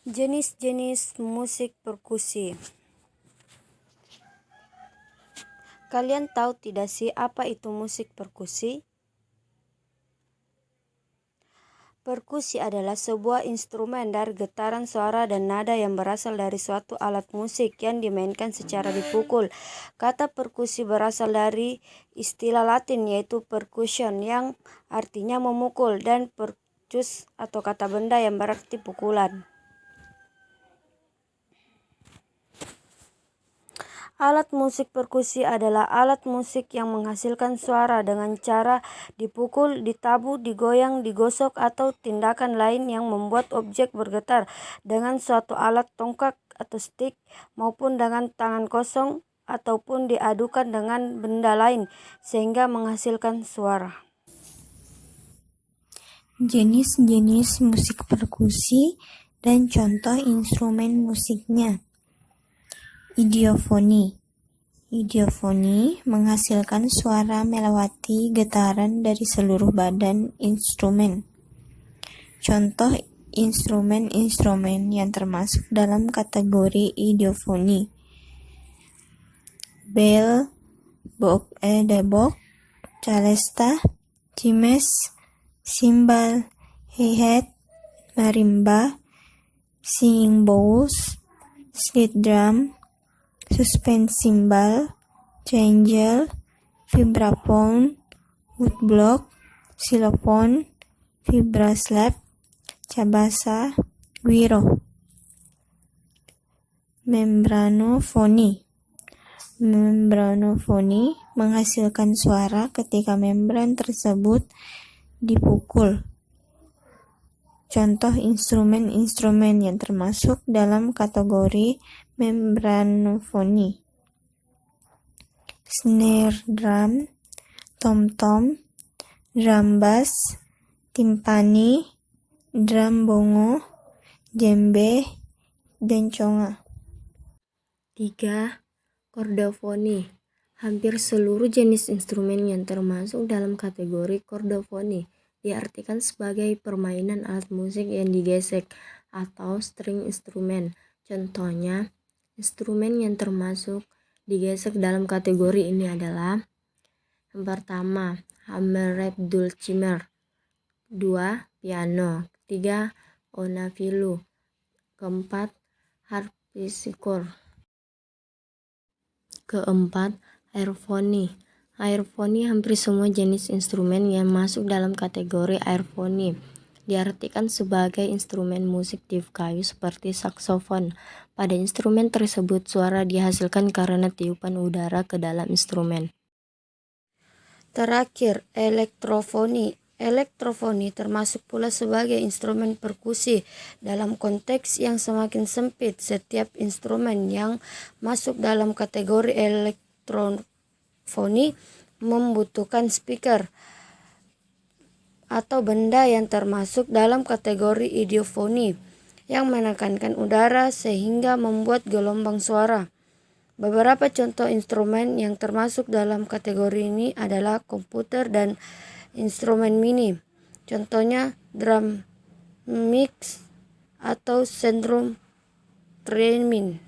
Jenis-jenis musik perkusi. Kalian tahu tidak sih apa itu musik perkusi? Perkusi adalah sebuah instrumen dari getaran suara dan nada yang berasal dari suatu alat musik yang dimainkan secara dipukul. Kata perkusi berasal dari istilah Latin yaitu percussion yang artinya memukul dan percus atau kata benda yang berarti pukulan. Alat musik perkusi adalah alat musik yang menghasilkan suara dengan cara dipukul, ditabu, digoyang, digosok, atau tindakan lain yang membuat objek bergetar dengan suatu alat tongkat atau stick maupun dengan tangan kosong ataupun diadukan dengan benda lain sehingga menghasilkan suara. Jenis-jenis musik perkusi dan contoh instrumen musiknya. Idiofoni. Idiofoni menghasilkan suara melewati getaran dari seluruh badan instrumen. Contoh instrumen-instrumen yang termasuk dalam kategori idiofoni. Bell, debok, celesta, chimes, cymbal, hi-hat, marimba, singing bowls, slide drum, suspend cymbal, triangle, vibraphone, woodblock, xylophone, vibraslap, cabasa, guiro. Membranofoni. Membranofoni menghasilkan suara ketika membran tersebut dipukul. Contoh instrumen-instrumen yang termasuk dalam kategori membranofoni. Snare drum, tom-tom, drum bass, timpani, drum bongo, djembe, dan conga. 3. Kordofoni. Hampir seluruh jenis instrumen yang termasuk dalam kategori kordofoni diartikan sebagai permainan alat musik yang digesek atau string instrumen. Contohnya, instrumen yang termasuk digesek dalam kategori ini adalah: yang pertama, hammered dulcimer. 2. Piano. 3. Onafilu. Keempat, harpsichord. Keempat, airfoni. Airfoni hampir semua jenis instrumen yang masuk dalam kategori airfoni diartikan sebagai instrumen musik tiup kayu seperti saksofon. Pada instrumen tersebut suara dihasilkan karena tiupan udara ke dalam instrumen. Terakhir, elektrofoni. Elektrofoni termasuk pula sebagai instrumen perkusi dalam konteks yang semakin sempit. Setiap instrumen yang masuk dalam kategori elektrofoni membutuhkan speaker atau benda yang termasuk dalam kategori idiofoni yang menekankan udara sehingga membuat gelombang suara. Beberapa contoh instrumen yang termasuk dalam kategori ini adalah komputer dan instrumen mini. Contohnya drum mix atau syndrome theremin.